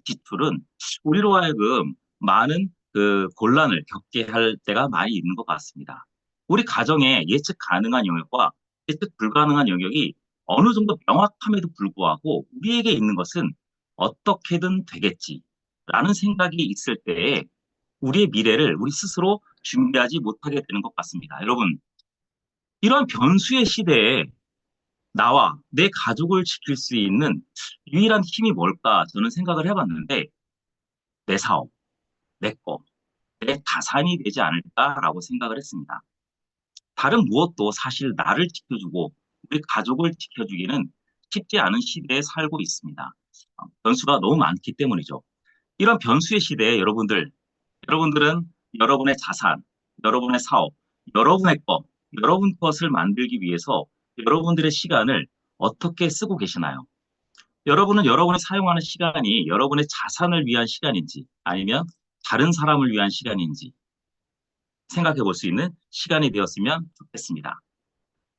지출은 우리로 하여금 많은 그 곤란을 겪게 할 때가 많이 있는 것 같습니다. 우리 가정의 예측 가능한 영역과 예측 불가능한 영역이 어느 정도 명확함에도 불구하고 우리에게 있는 것은 어떻게든 되겠지라는 생각이 있을 때에 우리의 미래를 우리 스스로 준비하지 못하게 되는 것 같습니다. 여러분, 이러한 변수의 시대에 나와 내 가족을 지킬 수 있는 유일한 힘이 뭘까 저는 생각을 해봤는데 내 사업, 내 거, 내 자산이 되지 않을까라고 생각을 했습니다. 다른 무엇도 사실 나를 지켜주고 우리 가족을 지켜주기는 쉽지 않은 시대에 살고 있습니다. 변수가 너무 많기 때문이죠. 이런 변수의 시대에 여러분들은 여러분의 자산, 여러분의 사업, 여러분의 것, 여러분 것을 만들기 위해서 여러분들의 시간을 어떻게 쓰고 계시나요? 여러분은 여러분이 사용하는 시간이 여러분의 자산을 위한 시간인지 아니면 다른 사람을 위한 시간인지 생각해 볼 수 있는 시간이 되었으면 좋겠습니다.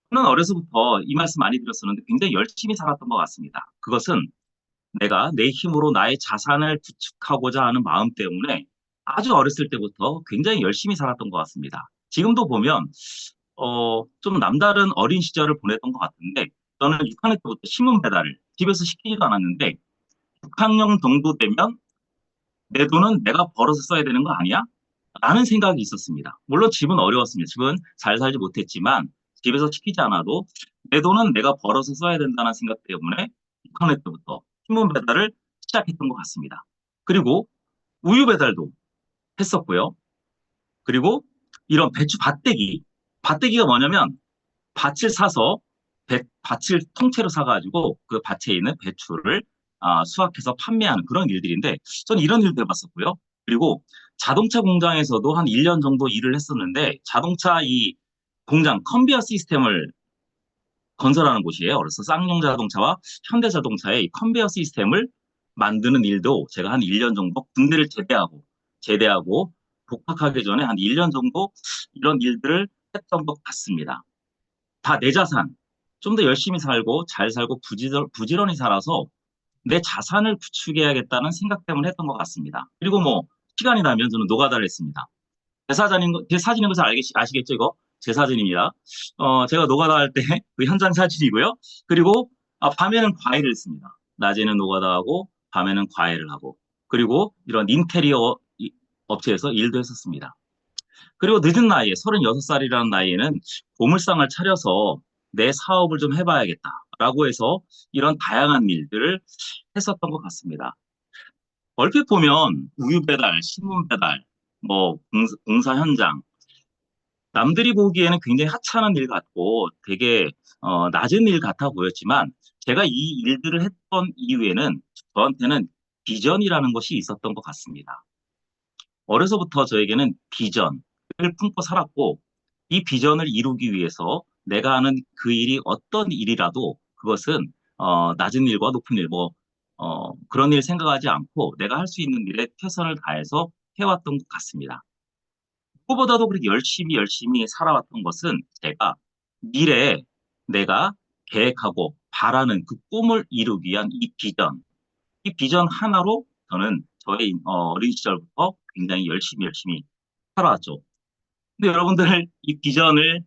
저는 어려서부터 이 말씀 많이 드렸었는데 굉장히 열심히 살았던 것 같습니다. 그것은 내가 내 힘으로 나의 자산을 구축하고자 하는 마음 때문에 아주 어렸을 때부터 굉장히 열심히 살았던 것 같습니다. 지금도 보면 좀 남다른 어린 시절을 보냈던 것 같은데 저는 6학년 때부터 신문 배달을 집에서 시키지도 않았는데 6학년 정도 되면 내 돈은 내가 벌어서 써야 되는 거 아니야? 라는 생각이 있었습니다. 물론 집은 어려웠습니다. 집은 잘 살지 못했지만 집에서 시키지 않아도 내 돈은 내가 벌어서 써야 된다는 생각 때문에 6학년 때부터 신문 배달을 시작했던 것 같습니다. 그리고 우유 배달도 했었고요. 그리고 이런 배추 밭대기가 뭐냐면 밭을 사서 밭을 통째로 사가지고 그 밭에 있는 배추를 수확해서 판매하는 그런 일들인데 저는 이런 일도 해봤었고요. 그리고 자동차 공장에서도 한 1년 정도 일을 했었는데 자동차 이 공장 컨베이어 시스템을 건설하는 곳이에요. 그래서 쌍용 자동차와 현대 자동차의 이 컨베이어 시스템을 만드는 일도 제가 한 1년 정도 군대를 제대하고 복학하기 전에 한 1년 정도 이런 일들을 했던 것 같습니다. 다 내 자산, 좀 더 열심히 살고 잘 살고 부지런히 살아서 내 자산을 구축해야겠다는 생각 때문에 했던 것 같습니다. 그리고 뭐 시간이 나면 저는 노가다를 했습니다. 제 사진인 것을 아시겠죠, 이거? 제 사진입니다. 제가 노가다 할 때 그 현장 사진이고요. 그리고 밤에는 과외를 했습니다. 낮에는 노가다하고 밤에는 과외를 하고 그리고 이런 인테리어 업체에서 일도 했었습니다. 그리고 늦은 나이에 36살이라는 나이에는 보물상을 차려서 내 사업을 좀 해봐야겠다라고 해서 이런 다양한 일들을 했었던 것 같습니다. 얼핏 보면 우유 배달, 신문 배달, 뭐 공사 현장, 남들이 보기에는 굉장히 하찮은 일 같고 되게 낮은 일 같아 보였지만 제가 이 일들을 했던 이유에는 저한테는 비전이라는 것이 있었던 것 같습니다. 어려서부터 저에게는 비전을 품고 살았고 이 비전을 이루기 위해서 내가 하는 그 일이 어떤 일이라도 그것은 낮은 일과 높은 일, 그런 일 생각하지 않고 내가 할 수 있는 일에 최선을 다해서 해왔던 것 같습니다. 누구보다도 그렇게 열심히 살아왔던 것은 제가 미래에 내가 계획하고 바라는 그 꿈을 이루기 위한 이 비전 하나로 저는 저의 어린 시절부터 굉장히 열심히 살아왔죠. 근데 여러분들 이 비전을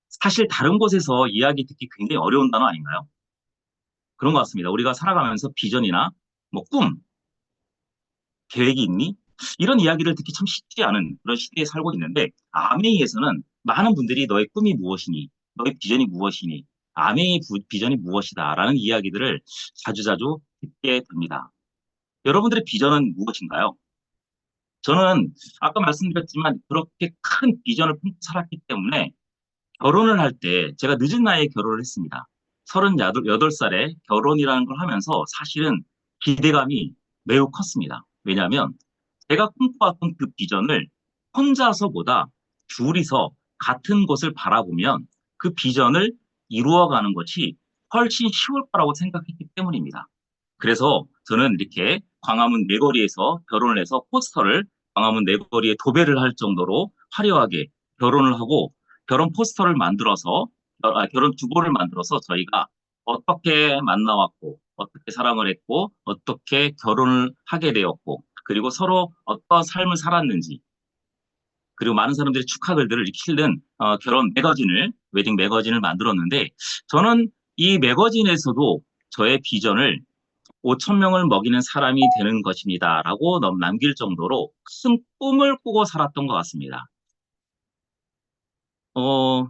사실 다른 곳에서 이야기 듣기 굉장히 어려운 단어 아닌가요? 그런 것 같습니다. 우리가 살아가면서 비전이나 뭐 계획이 있니? 이런 이야기를 듣기 참 쉽지 않은 그런 시대에 살고 있는데 아메이에서는 많은 분들이 너의 꿈이 무엇이니? 너의 비전이 무엇이니? 아메이의 비전이 무엇이다? 라는 이야기들을 자주자주 듣게 됩니다. 여러분들의 비전은 무엇인가요? 저는 아까 말씀드렸지만 그렇게 큰 비전을 품고 살았기 때문에 결혼을 할 때 제가 늦은 나이에 결혼을 했습니다. 38살에 결혼이라는 걸 하면서 사실은 기대감이 매우 컸습니다. 왜냐하면 제가 꿈꿔왔던 그 비전을 혼자서보다 둘이서 같은 곳을 바라보면 그 비전을 이루어가는 것이 훨씬 쉬울 거라고 생각했기 때문입니다. 그래서 저는 이렇게 광화문 내거리에서 결혼을 해서 포스터를 광화문 내거리에 도배를 할 정도로 화려하게 결혼을 하고 결혼 포스터를 만들어서 결혼 주보를 만들어서 저희가 어떻게 만나왔고 어떻게 사랑을 했고, 어떻게 결혼을 하게 되었고, 그리고 서로 어떤 삶을 살았는지, 그리고 많은 사람들이 축하 글들을 읽히는 결혼 매거진을, 웨딩 매거진을 만들었는데, 저는 이 매거진에서도 저의 비전을 5천 명을 먹이는 사람이 되는 것입니다라고 남길 정도로 큰 꿈을 꾸고 살았던 것 같습니다. 어,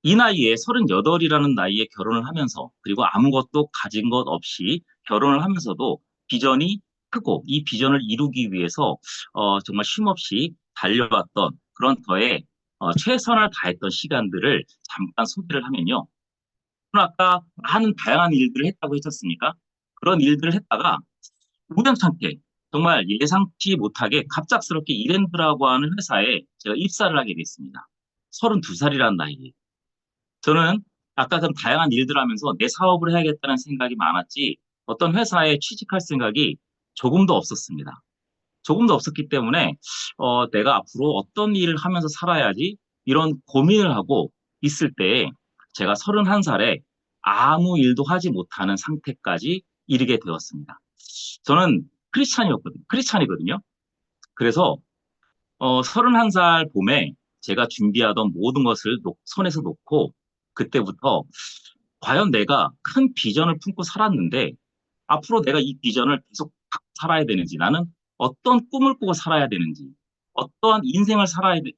이 나이에 38이라는 나이에 결혼을 하면서 그리고 아무것도 가진 것 없이 결혼을 하면서도 비전이 크고 이 비전을 이루기 위해서 정말 쉼없이 달려왔던 그런 저의 최선을 다했던 시간들을 잠깐 소개를 하면요. 저는 아까 많은 다양한 일들을 했다고 했었습니까? 그런 일들을 했다가 우연찮게 정말 예상치 못하게 갑작스럽게 이랜드라고 하는 회사에 제가 입사를 하게 됐습니다. 32살이라는 나이에. 저는 아까 좀 다양한 일들을 하면서 내 사업을 해야겠다는 생각이 많았지 어떤 회사에 취직할 생각이 조금도 없었습니다. 조금도 없었기 때문에 내가 앞으로 어떤 일을 하면서 살아야지 이런 고민을 하고 있을 때 제가 31살에 아무 일도 하지 못하는 상태까지 이르게 되었습니다. 저는 크리스찬이거든요. 그래서 31살 봄에 제가 준비하던 모든 것을 손에서 놓고 그때부터 과연 내가 큰 비전을 품고 살았는데 앞으로 내가 이 비전을 계속 갖고 살아야 되는지 나는 어떤 꿈을 꾸고 살아야 되는지 어떠한 인생을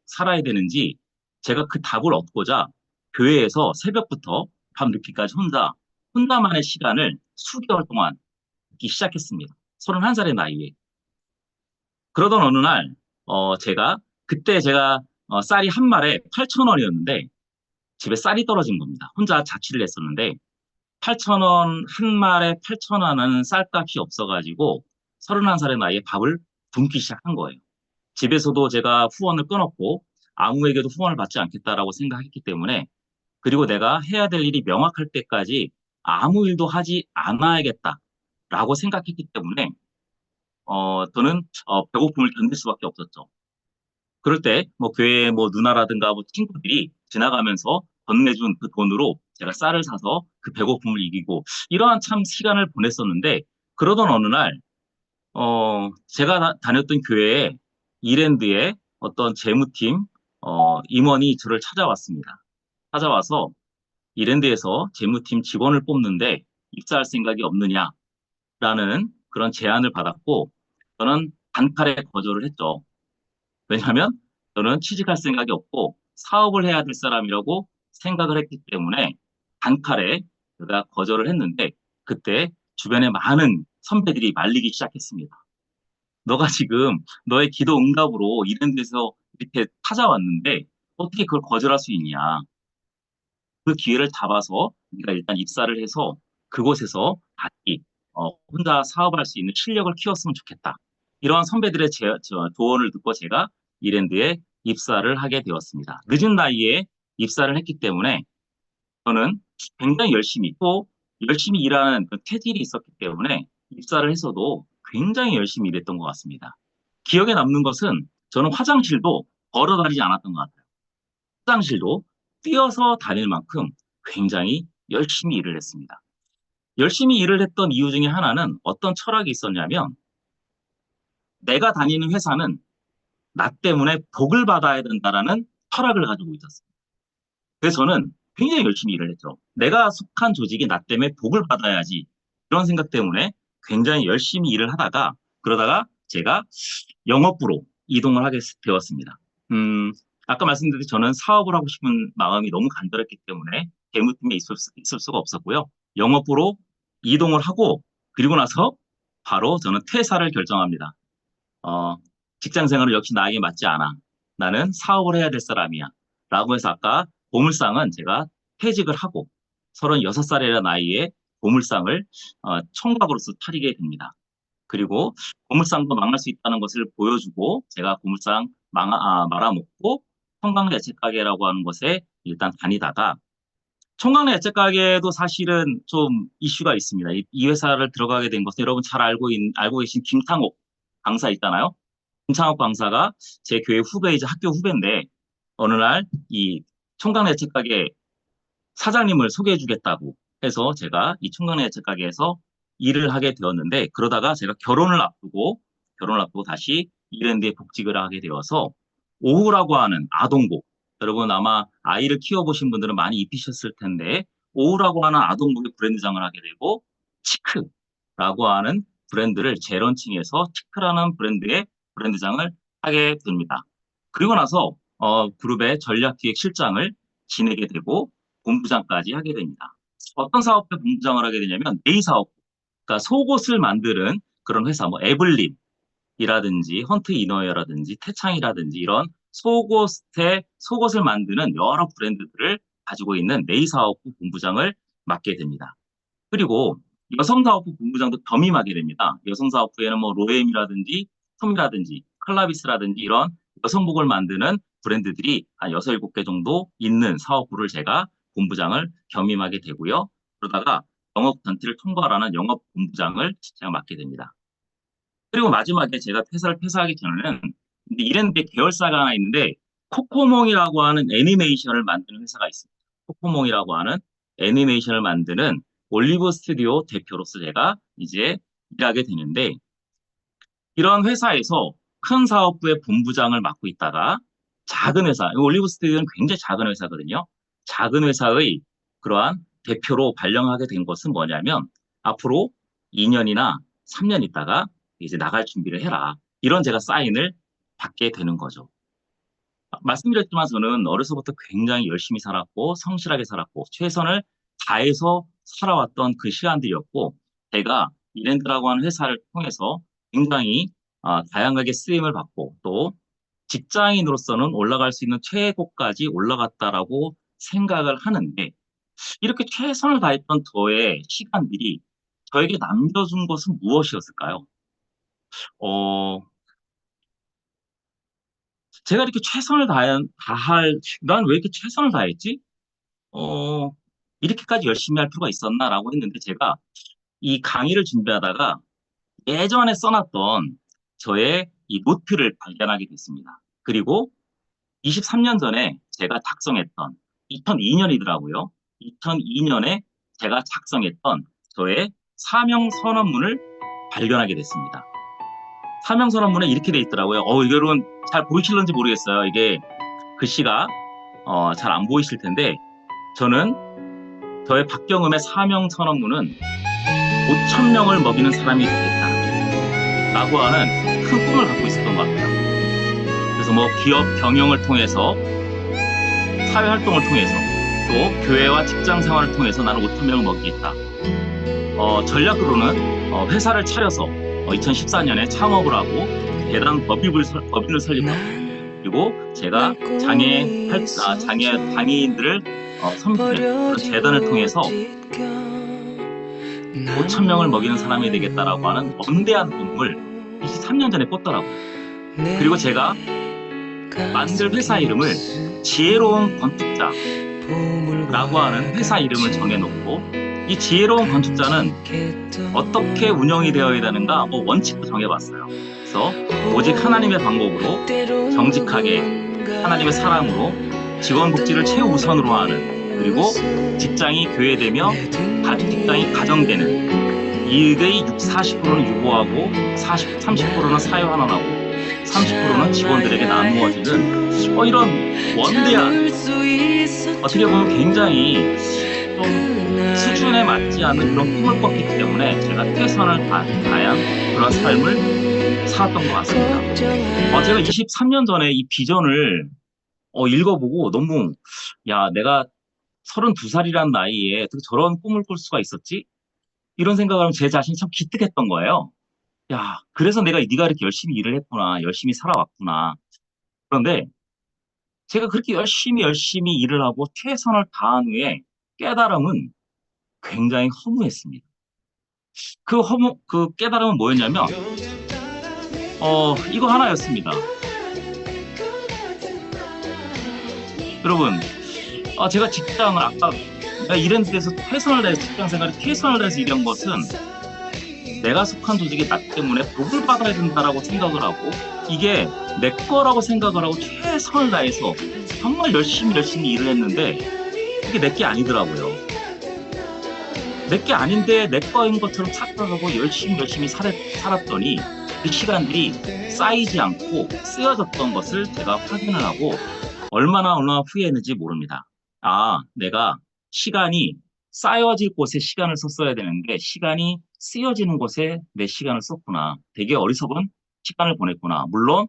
살아야 되는지 제가 그 답을 얻고자 교회에서 새벽부터 밤늦게까지 혼자만의 시간을 수개월 동안 있기 시작했습니다. 31살의 나이에. 그러던 어느 날, 그때 제가 쌀이 한 말에 8천 원이었는데 집에 쌀이 떨어진 겁니다. 혼자 자취를 했었는데 8천 원, 한 말에 8천 원은 쌀값이 없어가지고 31살의 나이에 밥을 굶기 시작한 거예요. 집에서도 제가 후원을 끊었고 아무에게도 후원을 받지 않겠다라고 생각했기 때문에 그리고 내가 해야 될 일이 명확할 때까지 아무 일도 하지 않아야겠다라고 생각했기 때문에 저는 배고픔을 견딜 수밖에 없었죠. 그럴 때 뭐 교회 뭐 누나라든가 뭐 친구들이 지나가면서 건네준 그 돈으로 제가 쌀을 사서 그 배고픔을 이기고 이러한 참 시간을 보냈었는데 그러던 어느 날 제가 다녔던 교회에 이랜드의 어떤 재무팀 임원이 저를 찾아왔습니다. 찾아와서 이랜드에서 재무팀 직원을 뽑는데 입사할 생각이 없느냐라는 그런 제안을 받았고 저는 단칼에 거절을 했죠. 왜냐하면 저는 취직할 생각이 없고 사업을 해야 될 사람이라고 생각을 했기 때문에 단칼에 제가 거절을 했는데 그때 주변에 많은 선배들이 말리기 시작했습니다. 너가 지금 너의 기도 응답으로 이런 데서 이렇게 찾아왔는데 어떻게 그걸 거절할 수 있냐. 그 기회를 잡아서 네가 일단 입사를 해서 그곳에서 다시 혼자 사업할 수 있는 실력을 키웠으면 좋겠다. 이러한 선배들의 조언을 듣고 제가 이랜드에 입사를 하게 되었습니다. 늦은 나이에 입사를 했기 때문에 저는 굉장히 열심히 또 열심히 일하는 그 태질이 있었기 때문에 입사를 해서도 굉장히 열심히 일했던 것 같습니다. 기억에 남는 것은 저는 화장실도 걸어 다니지 않았던 것 같아요. 화장실도 뛰어서 다닐 만큼 굉장히 열심히 일을 했습니다. 열심히 일을 했던 이유 중에 하나는 어떤 철학이 있었냐면 내가 다니는 회사는 나 때문에 복을 받아야 된다라는 철학을 가지고 있었어요. 그래서 저는 굉장히 열심히 일을 했죠. 내가 속한 조직이 나 때문에 복을 받아야지. 이런 생각 때문에 굉장히 열심히 일을 하다가 그러다가 제가 영업부로 이동을 하게 되었습니다. 아까 말씀드렸듯이 저는 사업을 하고 싶은 마음이 너무 간절했기 때문에 재무팀에 있을 수가 없었고요. 영업부로 이동을 하고 그리고 나서 바로 저는 퇴사를 결정합니다. 어, 직장 생활은 역시 나에게 맞지 않아. 나는 사업을 해야 될 사람이야. 라고 해서 아까 보물상은 제가 퇴직을 하고 36살이라는 나이에 보물상을 총각으로서 차리게 됩니다. 그리고 보물상도 망할 수 있다는 것을 보여주고 제가 보물상 말아먹고 청강 야채 가게라고 하는 곳에 일단 다니다가 청강 야채 가게도 사실은 좀 이슈가 있습니다. 이 회사를 들어가게 된 것은 여러분 잘 알고 계신 김창옥 강사 있잖아요. 김창옥 강사가 제 교회 후배이자 학교 후배인데 어느 날 이 청강 야채 가게 사장님을 소개해 주겠다고 해서 제가 이 청강 야채 가게에서 일을 하게 되었는데 그러다가 제가 결혼을 앞두고 다시 이랜드에 복직을 하게 되어서 오후라고 하는 아동복 여러분 아마 아이를 키워보신 분들은 많이 입히셨을 텐데 오후라고 하는 아동복의 브랜드장을 하게 되고 치크라고 하는 브랜드를 재런칭해서 치크라는 브랜드의 브랜드장을 하게 됩니다. 그리고 나서 그룹의 전략기획실장을 지내게 되고 본부장까지 하게 됩니다. 어떤 사업에 본부장을 하게 되냐면 네이사업, 그러니까 속옷을 만드는 그런 회사, 뭐 에블린이라든지 헌트 이너웨어라든지 태창이라든지 이런 속옷을 만드는 여러 브랜드들을 가지고 있는 네이사업부 본부장을 맡게 됩니다. 그리고 여성사업부 본부장도 겸임하게 됩니다. 여성사업부에는 뭐 로엠이라든지 톰이라든지 칼라비스라든지 이런 여성복을 만드는 브랜드들이 한 6, 7개 정도 있는 사업부를 제가 본부장을 겸임하게 되고요. 그러다가 영업 전체를 통괄하는 영업 본부장을 제가 맡게 됩니다. 그리고 마지막에 제가 회사를 퇴사하기 전에는 이랜드의 계열사가 하나 있는데 코코몽이라고 하는 애니메이션을 만드는 회사가 있습니다. 코코몽이라고 하는 애니메이션을 만드는 올리브 스튜디오 대표로서 제가 이제 일하게 되는데 이런 회사에서 큰 사업부의 본부장을 맡고 있다가 작은 회사, 올리브 스튜디오는 굉장히 작은 회사거든요. 작은 회사의 그러한 대표로 발령하게 된 것은 뭐냐면 앞으로 2년이나 3년 있다가 이제 나갈 준비를 해라. 이런 제가 사인을 받게 되는 거죠. 말씀드렸지만 저는 어려서부터 굉장히 열심히 살았고 성실하게 살았고 최선을 다해서 살아왔던 그 시간들이었고 제가 이랜드라고 하는 회사를 통해서 굉장히 다양하게 쓰임을 받고 또 직장인으로서는 올라갈 수 있는 최고까지 올라갔다라고 생각을 하는데 이렇게 최선을 다했던 저의 시간들이 저에게 남겨준 것은 무엇이었을까요? 어, 제가 이렇게 최선을 난 왜 이렇게 최선을 다했지? 어, 이렇게까지 열심히 할 필요가 있었나라고 했는데 제가 이 강의를 준비하다가 예전에 써놨던 저의 이 노트를 발견하게 됐습니다. 그리고 23년 전에 제가 작성했던 2002년이더라고요. 2002년에 제가 작성했던 저의 사명 선언문을 발견하게 됐습니다. 사명 선언문에 이렇게 돼 있더라고요. 여러분 잘 보이실런지 모르겠어요. 이게 글씨가 잘 안 보이실 텐데 저는 저의 박경음의 사명 선언문은 5천 명을 먹이는 사람이 되겠다라고 하는 큰 꿈을 갖고 있었던 것 같아요. 그래서 뭐 기업 경영을 통해서 사회 활동을 통해서 또 교회와 직장 생활을 통해서 나는 5천 명을 먹이겠다. 전략으로는 회사를 차려서 2014년에 창업을 하고 대단 법인을 설립하고 그리고 제가 장애인들을 섬기는 그런 재단을 통해서 5천 명을 먹이는 사람이 되겠다라고 하는 원대한 꿈을 23년 전에 꿨더라고요. 그리고 제가 만들 회사 이름을 지혜로운 건축자라고 하는 회사 이름을 정해놓고 이 지혜로운 건축자는 어떻게 운영이 되어야 되는가 원칙도 정해봤어요. 그래서 오직 하나님의 방법으로 정직하게 하나님의 사랑으로 직원 복지를 최우선으로 하는 그리고 직장이 교회되며 직장이 가정되는 이익의 40%는 유보하고 30%는 사회환원하고 30%는 직원들에게 나누어지는 이런 원대한 어떻게 보면 굉장히 좀 수준에 맞지 않는 그런 꿈을 꿨기 때문에 제가 최선을 다한 그런 삶을 살았던 것 같습니다. 제가 23년 전에 이 비전을 읽어보고 너무 내가 32살이라는 나이에 어떻게 저런 꿈을 꿀 수가 있었지? 이런 생각을 하면 제 자신이 참 기특했던 거예요. 그래서 네가 이렇게 열심히 일을 했구나. 열심히 살아왔구나. 그런데 제가 그렇게 열심히 일을 하고 최선을 다한 후에 깨달음은 굉장히 허무했습니다. 그 깨달음은 뭐였냐면, 이거 하나였습니다. 여러분, 제가 직장을 아까 이랜드에서 최선을 다해서 직장 생활에 최선을 다해서 일한 것은 내가 속한 조직이 나 때문에 복을 받아야 된다라고 생각을 하고 이게 내 거라고 생각을 하고 최선을 다해서 정말 열심히 일을 했는데 이게 내 게 아니더라고요. 내게 아닌데 내 거인 것처럼 착각하고 열심히 살았더니 그 시간들이 쌓이지 않고 쓰여졌던 것을 제가 확인을 하고 얼마나 후회했는지 모릅니다. 아, 내가 시간이 쌓여질 곳에 시간을 썼어야 되는데 시간이 쓰여지는 곳에 내 시간을 썼구나. 되게 어리석은 시간을 보냈구나. 물론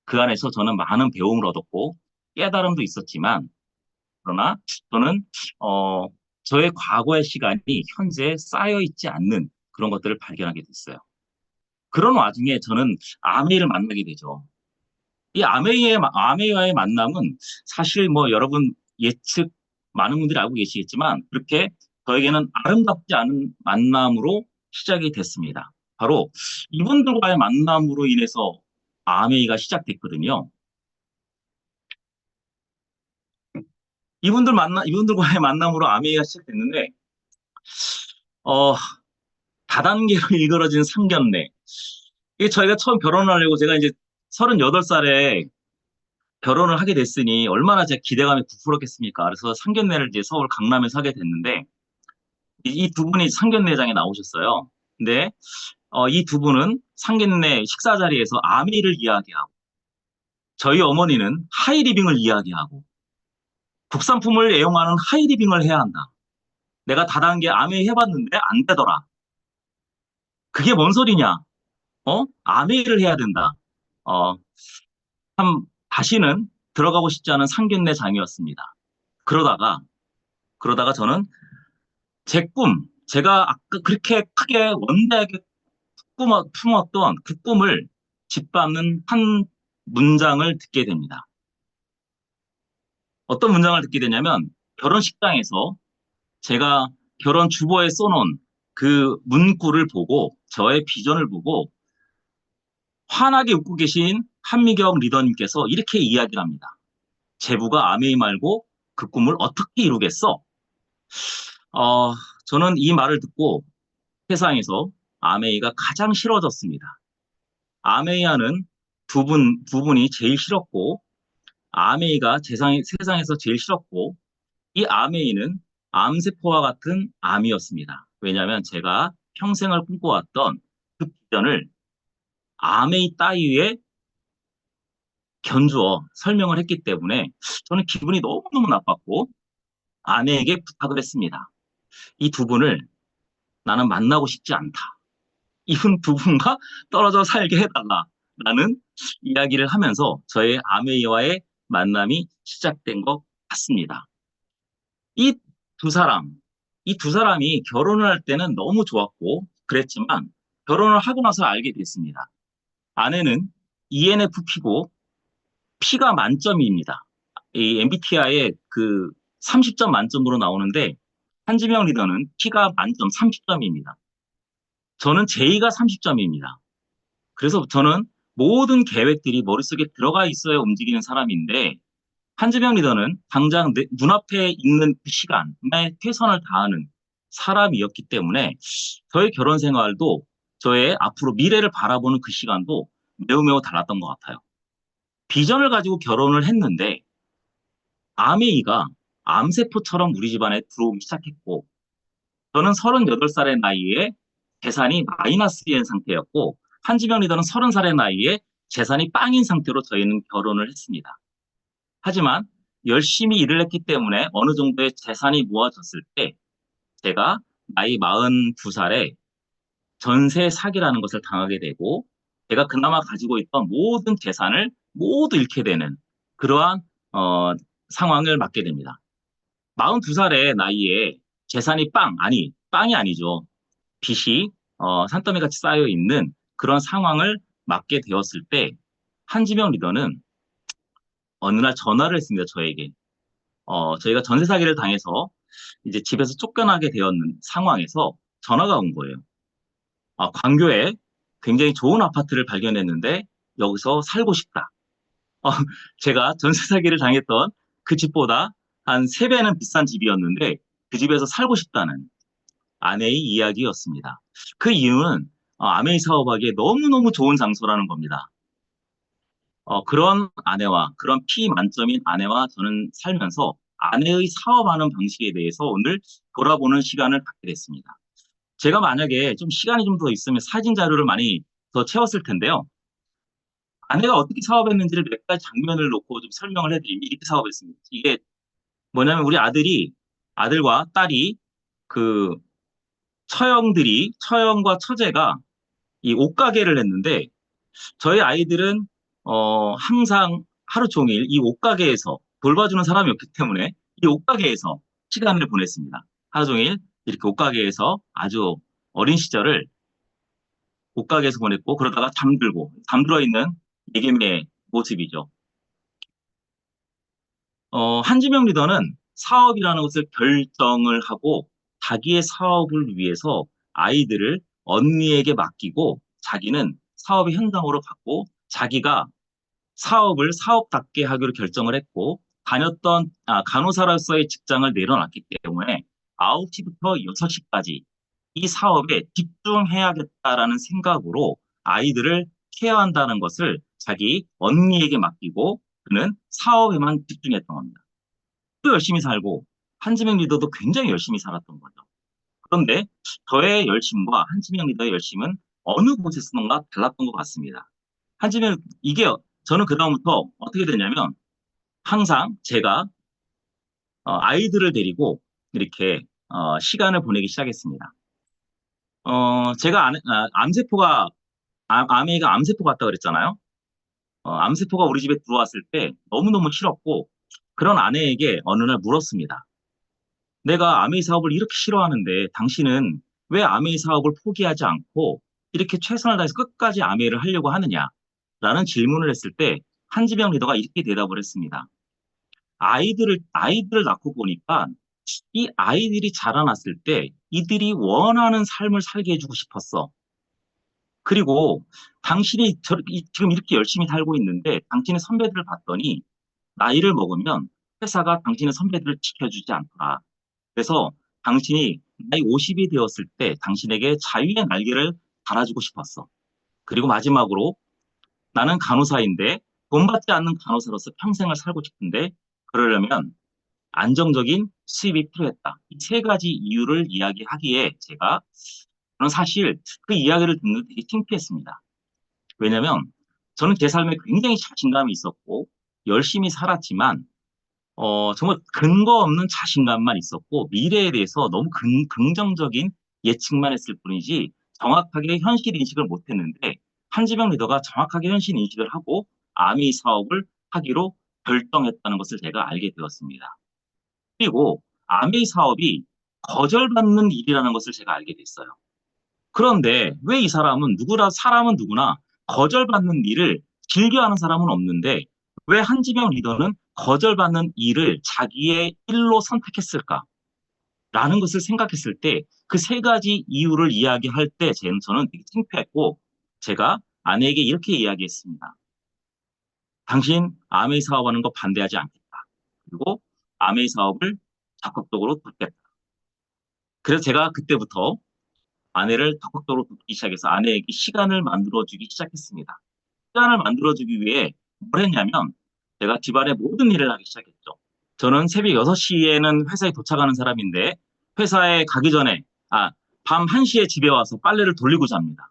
그 안에서 저는 많은 배움을 얻었고 깨달음도 있었지만 그러나 저는 어, 저의 과거의 시간이 현재 쌓여 있지 않는 그런 것들을 발견하게 됐어요. 그런 와중에 저는 아메이를 만나게 되죠. 이 아메이와의 만남은 사실 뭐 여러분 예측 많은 분들이 알고 계시겠지만 그렇게 저에게는 아름답지 않은 만남으로 시작이 됐습니다. 바로 이분들과의 만남으로 인해서 아메이가 시작됐거든요. 이분들과의 만남으로 아메이가 시작됐는데, 어, 다단계로 일그러진 상견례. 이게 저희가 처음 결혼을 하려고 제가 이제 38살에 결혼을 하게 됐으니 얼마나 제가 기대감이 부풀었겠습니까? 그래서 상견례를 이제 서울 강남에서 하게 됐는데, 이 두 분이 상견례장에 나오셨어요. 근데, 이 두 분은 상견례 식사 자리에서 아메이를 이야기하고, 저희 어머니는 하이리빙을 이야기하고, 국산품을 애용하는 하이리빙을 해야 한다. 내가 다단계 아메이 해봤는데 안 되더라. 그게 뭔 소리냐? 아메이를 해야 된다. 어, 참, 다시는 들어가고 싶지 않은 상견례 장이었습니다. 그러다가, 그러다가 저는 제 제가 아까 그렇게 크게 원대하게 품었던 그 꿈을 짓밟는 한 문장을 듣게 됩니다. 어떤 문장을 듣게 되냐면, 결혼식장에서 제가 결혼 주보에 써놓은 그 문구를 보고, 저의 비전을 보고, 환하게 웃고 계신 한미경 리더님께서 이렇게 이야기를 합니다. 제부가 아메이 말고 그 꿈을 어떻게 이루겠어? 어, 저는 이 말을 듣고 세상에서 아메이가 가장 싫어졌습니다. 아메이아는 두 분이 제일 싫었고, 아메이가 세상에서 제일 싫었고, 이 아메이는 암세포와 같은 암이었습니다. 왜냐하면 제가 평생을 꿈꿔왔던 그 비전을 아메이 따위에 견주어 설명을 했기 때문에 저는 기분이 너무너무 나빴고 아내에게 부탁을 했습니다. 이 두 분을 나는 만나고 싶지 않다. 이분 두 분과 떨어져 살게 해달라라는 이야기를 하면서 저의 아메이와의 만남이 시작된 것 같습니다. 이 두 사람, 이 두 사람이 결혼을 할 때는 너무 좋았고 그랬지만 결혼을 하고 나서 알게 됐습니다. 아내는 ENFP고 P가 만점입니다. 이 MBTI에 그 30점 만점으로 나오는데 한지명 리더는 P가 만점 30점입니다. 저는 J가 30점입니다. 그래서 저는 모든 계획들이 머릿속에 들어가 있어야 움직이는 사람인데 한지명 리더는 당장 눈앞에 있는 그 시간에 최선을 다하는 사람이었기 때문에 저의 결혼 생활도 저의 앞으로 미래를 바라보는 그 시간도 매우 달랐던 것 같아요. 비전을 가지고 결혼을 했는데 아메이가 암세포처럼 우리 집안에 들어오기 시작했고 저는 38살의 나이에 재산이 마이너스인 상태였고 한지명 리더는 30살의 나이에 재산이 빵인 상태로 저희는 결혼을 했습니다. 하지만 열심히 일을 했기 때문에 어느 정도의 재산이 모아졌을 때 제가 나이 42살에 전세 사기라는 것을 당하게 되고 제가 그나마 가지고 있던 모든 재산을 모두 잃게 되는 그러한 상황을 맞게 됩니다. 42살의 나이에 재산이 빵이 아니죠. 빚이 산더미같이 쌓여 있는 그런 상황을 맞게 되었을 때 한지명 리더는 어느 날 전화를 했습니다. 저에게. 저희가 전세 사기를 당해서 이제 집에서 쫓겨나게 되었는 상황에서 전화가 온 거예요. 광교에 굉장히 좋은 아파트를 발견했는데 여기서 살고 싶다. 어, 제가 전세 사기를 당했던 그 집보다 한 3배는 비싼 집이었는데 그 집에서 살고 싶다는 아내의 이야기였습니다. 그 이유는 아메이 사업하기에 너무너무 좋은 장소라는 겁니다. 그런 아내와 그런 피 만점인 아내와 저는 살면서 아내의 사업하는 방식에 대해서 오늘 돌아보는 시간을 갖게 됐습니다. 제가 만약에 좀 시간이 좀 더 있으면 사진 자료를 많이 더 채웠을 텐데요. 아내가 어떻게 사업했는지를 몇 가지 장면을 놓고 좀 설명을 해드리면 이렇게 사업했습니다. 이게 뭐냐면 우리 아들과 딸이 그 처형과 처제가 이 옷가게를 했는데 저희 아이들은 항상 하루 종일 이 옷가게에서 돌봐주는 사람이 없기 때문에 이 옷가게에서 시간을 보냈습니다. 하루 종일 이렇게 옷가게에서 아주 어린 시절을 옷가게에서 보냈고 그러다가 잠들어 있는 예림의 모습이죠. 한지명 리더는 사업이라는 것을 결정을 하고 자기의 사업을 위해서 아이들을 언니에게 맡기고 자기는 사업의 현장으로 갔고 자기가 사업을 사업답게 하기로 결정을 했고 다녔던 간호사로서의 직장을 내려놨기 때문에 9시부터 6시까지 이 사업에 집중해야겠다라는 생각으로 아이들을 케어한다는 것을 자기 언니에게 맡기고 그는 사업에만 집중했던 겁니다. 또 열심히 살고 한지명 리더도 굉장히 열심히 살았던 거죠. 그런데 저의 열심과 한지명 리더의 열심은 어느 곳에서는가 달랐던 것 같습니다. 한지명 이게 저는 그다음부터 어떻게 됐냐면 항상 제가 아이들을 데리고 이렇게 시간을 보내기 시작했습니다. 제가 아메이가 암세포 같다 그랬잖아요. 암세포가 우리 집에 들어왔을 때 너무너무 싫었고 그런 아내에게 어느 날 물었습니다. 내가 아메이 사업을 이렇게 싫어하는데 당신은 왜 아메이 사업을 포기하지 않고 이렇게 최선을 다해서 끝까지 아메이를 하려고 하느냐? 라는 질문을 했을 때 한지명 리더가 이렇게 대답을 했습니다. 아이들을 낳고 보니까 이 아이들이 자라났을 때 이들이 원하는 삶을 살게 해주고 싶었어. 그리고 당신이 지금 이렇게 열심히 살고 있는데 당신의 선배들을 봤더니 나이를 먹으면 회사가 당신의 선배들을 지켜주지 않더라. 그래서 당신이 나이 50이 되었을 때 당신에게 자유의 날개를 달아주고 싶었어. 그리고 마지막으로 나는 간호사인데 돈 받지 않는 간호사로서 평생을 살고 싶은데 그러려면 안정적인 수입이 필요했다. 이 세 가지 이유를 이야기하기에 저는 사실 그 이야기를 듣는 되게 창피했습니다. 왜냐면 저는 제 삶에 굉장히 자신감이 있었고 열심히 살았지만 정말 근거 없는 자신감만 있었고 미래에 대해서 너무 긍정적인 예측만 했을 뿐이지 정확하게 현실 인식을 못했는데 한지명 리더가 정확하게 현실 인식을 하고 아미 사업을 하기로 결정했다는 것을 제가 알게 되었습니다. 그리고 아미 사업이 거절받는 일이라는 것을 제가 알게 됐어요. 그런데 왜 이 사람은 누구나 거절받는 일을 즐겨하는 사람은 없는데 왜 한지명 리더는 거절받는 일을 자기의 일로 선택했을까? 라는 것을 생각했을 때 그 세 가지 이유를 이야기할 때 저는 되게 창피했고 제가 아내에게 이렇게 이야기했습니다. 당신 아메이 사업하는 거 반대하지 않겠다. 그리고 아메이 사업을 적극적으로 돕겠다. 그래서 제가 그때부터 아내를 적극적으로 돕기 시작해서 아내에게 시간을 만들어주기 시작했습니다. 시간을 만들어주기 위해 뭘 했냐면 제가 집안의 모든 일을 하기 시작했죠. 저는 새벽 6시에는 회사에 도착하는 사람인데 회사에 가기 전에 밤 1시에 집에 와서 빨래를 돌리고 잡니다.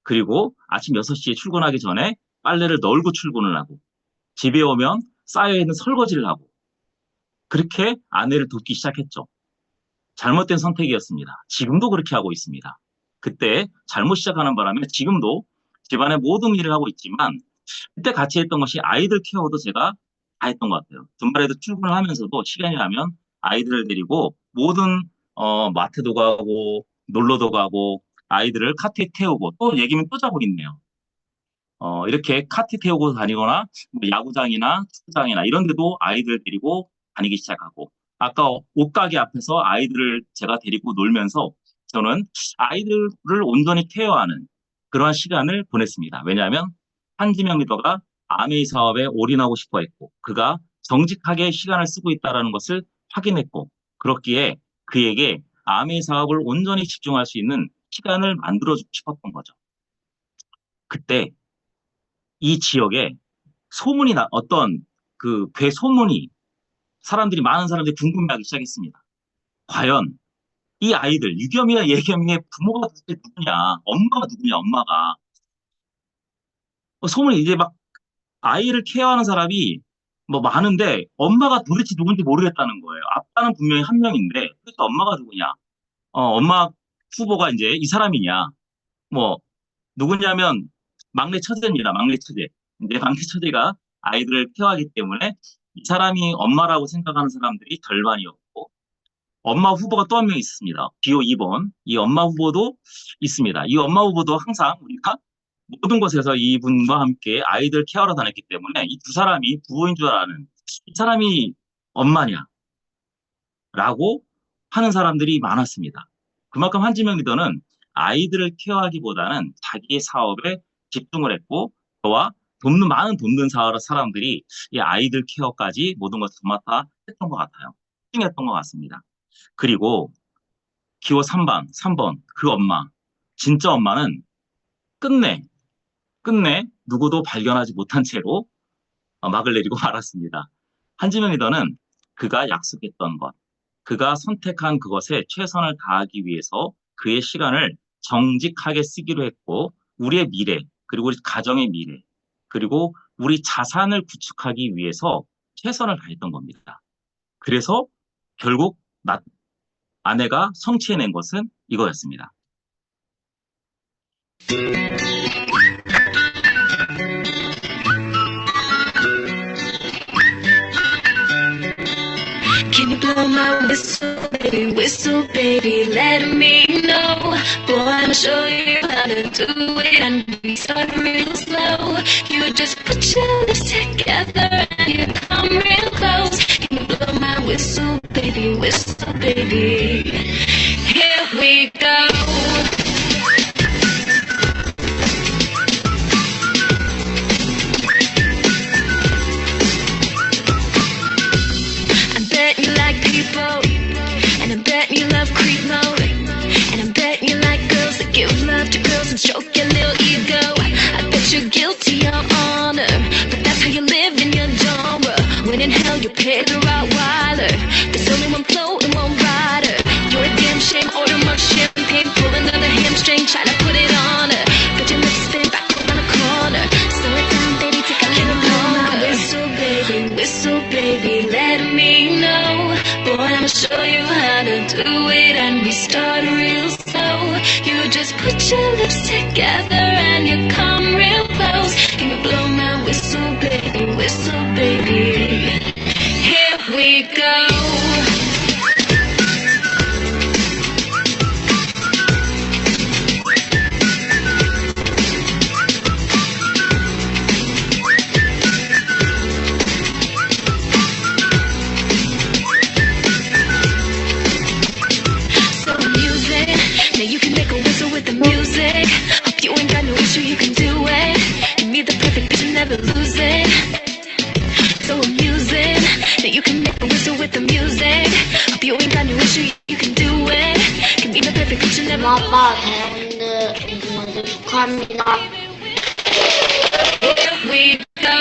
그리고 아침 6시에 출근하기 전에 빨래를 널고 출근을 하고 집에 오면 쌓여있는 설거지를 하고 그렇게 아내를 돕기 시작했죠. 잘못된 선택이었습니다. 지금도 그렇게 하고 있습니다. 그때 잘못 시작하는 바람에 지금도 집안의 모든 일을 하고 있지만 그때 같이 했던 것이 아이들 케어도 제가 다 했던 것 같아요. 주말에도 출근을 하면서도 시간이 나면 아이들을 데리고 모든 마트도 가고 놀러도 가고 아이들을 카트에 태우고 또 얘기면 또 자고 있네요. 이렇게 카트 태우고 다니거나 뭐 야구장이나 축구장이나 이런 데도 아이들 데리고 다니기 시작하고 아까 옷가게 앞에서 아이들을 제가 데리고 놀면서 저는 아이들을 온전히 케어하는 그러한 시간을 보냈습니다. 왜냐하면 한지명 리더가 아메이 사업에 올인하고 싶어 했고 그가 정직하게 시간을 쓰고 있다는 것을 확인했고 그렇기에 그에게 아메이 사업을 온전히 집중할 수 있는 시간을 만들어주고 싶었던 거죠. 그때 이 지역에 어떤 그 괴소문이 많은 사람들이 궁금해하기 시작했습니다. 과연 이 아이들, 유겸이와 예겸이의 부모가 도대체 누구냐? 엄마가 누구냐? 엄마가. 소문이 이제 막 아이를 케어하는 사람이 뭐 많은데 엄마가 도대체 누군지 모르겠다는 거예요. 아빠는 분명히 한 명인데 도대체 엄마가 누구냐? 엄마 후보가 이제 이 사람이냐? 뭐 누구냐면 막내 처제입니다. 막내 처제. 이제 막내 처제가 아이들을 케어하기 때문에 이 사람이 엄마라고 생각하는 사람들이 절반이었고 엄마 후보가 또 한 명 있습니다. 기호 2번. 이 엄마 후보도 있습니다. 이 엄마 후보도 항상 우리가 모든 곳에서 이분과 함께 아이들 케어하러 다녔기 때문에 이 두 사람이 부모인 줄 아는 이 사람이 엄마냐? 라고 하는 사람들이 많았습니다. 그만큼 한지명 리더는 아이들을 케어하기보다는 자기의 사업에 집중을 했고 저와 많은 돕는 사람들이 이 아이들 케어까지 모든 것을 도맡아 했던 것 같아요. 했던 것 같습니다. 그리고 기호 3번 그 엄마 진짜 엄마는 끝내 누구도 발견하지 못한 채로 막을 내리고 말았습니다. 한지명 리더는 그가 약속했던 것, 그가 선택한 그것에 최선을 다하기 위해서 그의 시간을 정직하게 쓰기로 했고 우리의 미래, 그리고 우리 가정의 미래, 그리고 우리 자산을 구축하기 위해서 최선을 다했던 겁니다. 그래서 결국 아내가 성취해낸 것은 이거였습니다. Can you blow my whistle, baby, let me know. Boy, I'ma show you how to do it, and we start real slow. You just put your lips together and you come real close. Can you blow my whistle, baby, here we go. And I bet you love creep mode. And I bet you like girls that give love to girls and stroke your little ego. I bet you're guilty, your honor, but that's how you live in your genre. When in hell you pay the Rottweiler. There's only one flow and one rider. You're a damn shame, order more champagne, pull another hamstring, try to put it on her. But your lips spin back around the corner. Slow it down, baby, take a little longer. Whistle, baby, let me know. Boy, I'ma show you how to do it, and we start real slow. You just put your lips together and you come real close. Can you blow my whistle, baby? Here we go. You can make a whistle with the music. Hope you ain't got no issue, you can do it. Give me the perfect pitch and never lose it. So amusing that you can make a whistle with the music. Hope you ain't got no issue, you can do it. Give me the perfect pitch and never lose it. 아빠 대원들 축하합니다. Here we go.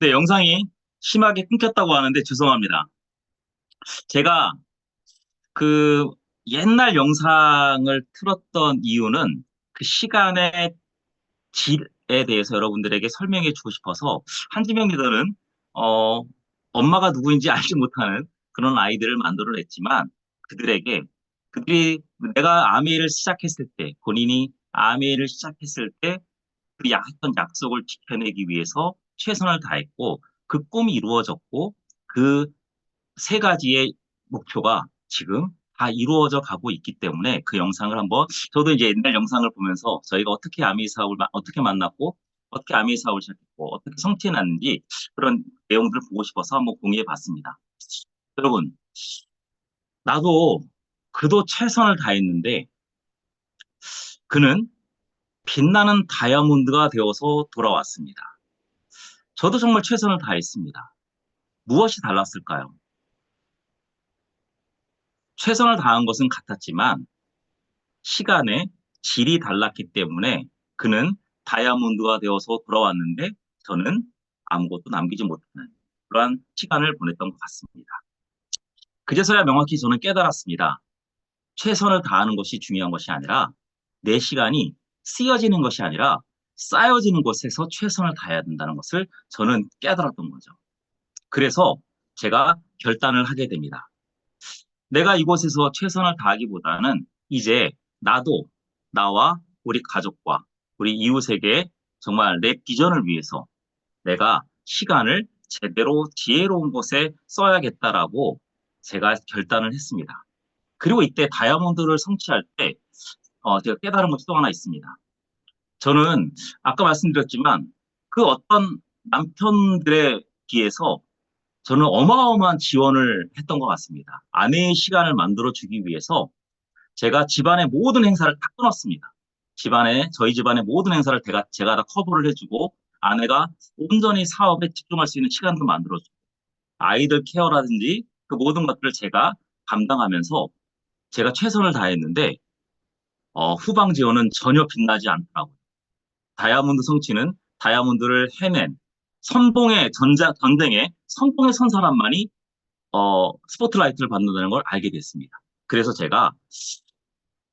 네, 영상이 심하게 끊겼다고 하는데 죄송합니다. 제가 그 옛날 영상을 틀었던 이유는 그 시간의 질에 대해서 여러분들에게 설명해 주고 싶어서 한지명 리더는 어, 엄마가 누구인지 알지 못하는 그런 아이들을 만들어냈지만 그들에게 그들이 내가 아메이를 시작했을 때 본인이 아메이를 시작했을 때 그 했던 약속을 지켜내기 위해서 최선을 다했고 그 꿈이 이루어졌고 그 세 가지의 목표가 지금 다 이루어져 가고 있기 때문에 그 영상을 한번 저도 이제 옛날 영상을 보면서 저희가 어떻게 아미 사업을 어떻게 만났고 어떻게 아미 사업을 시작했고 어떻게 성취해놨는지 그런 내용들을 보고 싶어서 한번 공유해 봤습니다. 여러분, 나도 그도 최선을 다했는데 그는 빛나는 다이아몬드가 되어서 돌아왔습니다. 저도 정말 최선을 다했습니다. 무엇이 달랐을까요? 최선을 다한 것은 같았지만 시간의 질이 달랐기 때문에 그는 다이아몬드가 되어서 돌아왔는데 저는 아무것도 남기지 못하는 그러한 시간을 보냈던 것 같습니다. 그제서야 명확히 저는 깨달았습니다. 최선을 다하는 것이 중요한 것이 아니라 내 시간이 쓰여지는 것이 아니라 쌓여지는 곳에서 최선을 다해야 된다는 것을 저는 깨달았던 거죠. 그래서 제가 결단을 하게 됩니다. 내가 이곳에서 최선을 다하기보다는 이제 나도 나와 우리 가족과 우리 이웃에게 정말 내 비전을 위해서 내가 시간을 제대로 지혜로운 곳에 써야겠다라고 제가 결단을 했습니다. 그리고 이때 다이아몬드를 성취할 때 제가 깨달은 것이 또 하나 있습니다. 저는 아까 말씀드렸지만 그 어떤 남편들에 비해서 저는 어마어마한 지원을 했던 것 같습니다. 아내의 시간을 만들어주기 위해서 제가 집안의 모든 행사를 다 끊었습니다. 저희 집안의 모든 행사를 제가 다 커버를 해주고 아내가 온전히 사업에 집중할 수 있는 시간도 만들어주고 아이들 케어라든지 그 모든 것들을 제가 감당하면서 제가 최선을 다했는데 후방 지원은 전혀 빛나지 않더라고요. 다이아몬드 성취는 다이아몬드를 해낸 전쟁에 선봉에 선 사람만이 스포트라이트를 받는다는 걸 알게 됐습니다. 그래서 제가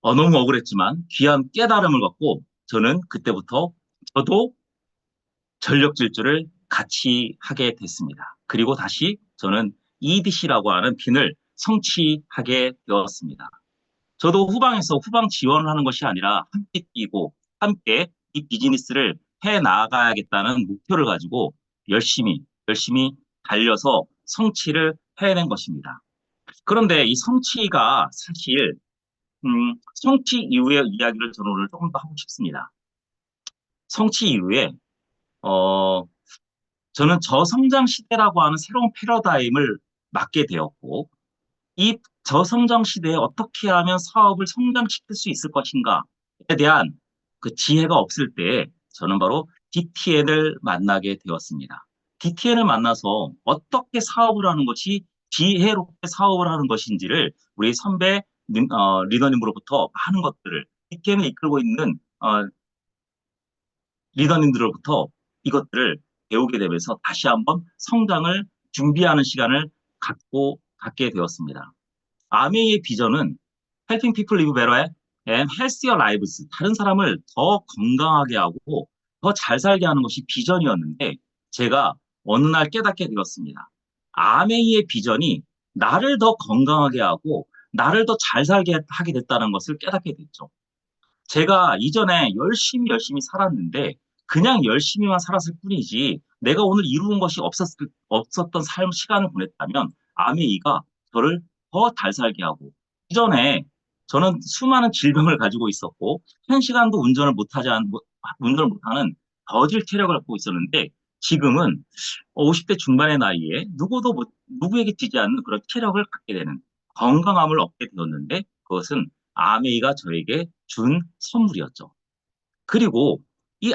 너무 억울했지만 귀한 깨달음을 갖고 저는 그때부터 저도 전력 질주를 같이 하게 됐습니다. 그리고 다시 저는 EDC라고 하는 빈을 성취하게 되었습니다. 저도 후방 지원을 하는 것이 아니라 함께 뛰고 함께 이 비즈니스를 해 나가야겠다는 목표를 가지고 열심히 달려서 성취를 해낸 것입니다. 그런데 이 성취가 사실 성취 이후의 이야기를 저는 오늘 조금 더 하고 싶습니다. 성취 이후에 저는 저성장 시대라고 하는 새로운 패러다임을 맡게 되었고 이 저성장 시대에 어떻게 하면 사업을 성장시킬 수 있을 것인가에 대한 그 지혜가 없을 때 저는 바로 DTN을 만나게 되었습니다. DTN을 만나서 어떻게 사업을 하는 것이 지혜롭게 사업을 하는 것인지를 우리 선배 리더님으로부터 많은 것들을 DTN을 이끌고 있는 리더님들로부터 이것들을 배우게 되면서 다시 한번 성장을 준비하는 시간을 갖게 되었습니다. 아메이의 비전은 Helping people live better and healthier lives. 다른 사람을 더 건강하게 하고 더 잘 살게 하는 것이 비전이었는데 제가 어느 날 깨닫게 되었습니다. 아메이의 비전이 나를 더 건강하게 하고 나를 더 잘 살게 하게 됐다는 것을 깨닫게 됐죠. 제가 이전에 열심히 살았는데 그냥 열심히만 살았을 뿐이지 내가 오늘 이루은 것이 없었던 시간을 보냈다면 아메이가 저를 더 잘 살게 하고 이전에 저는 수많은 질병을 가지고 있었고 1시간도 운전을 못하는 더딜 체력을 갖고 있었는데 지금은 50대 중반의 나이에 누구에게 지지 않는 그런 체력을 갖게 되는 건강함을 얻게 되었는데 그것은 아메이가 저에게 준 선물이었죠. 그리고 이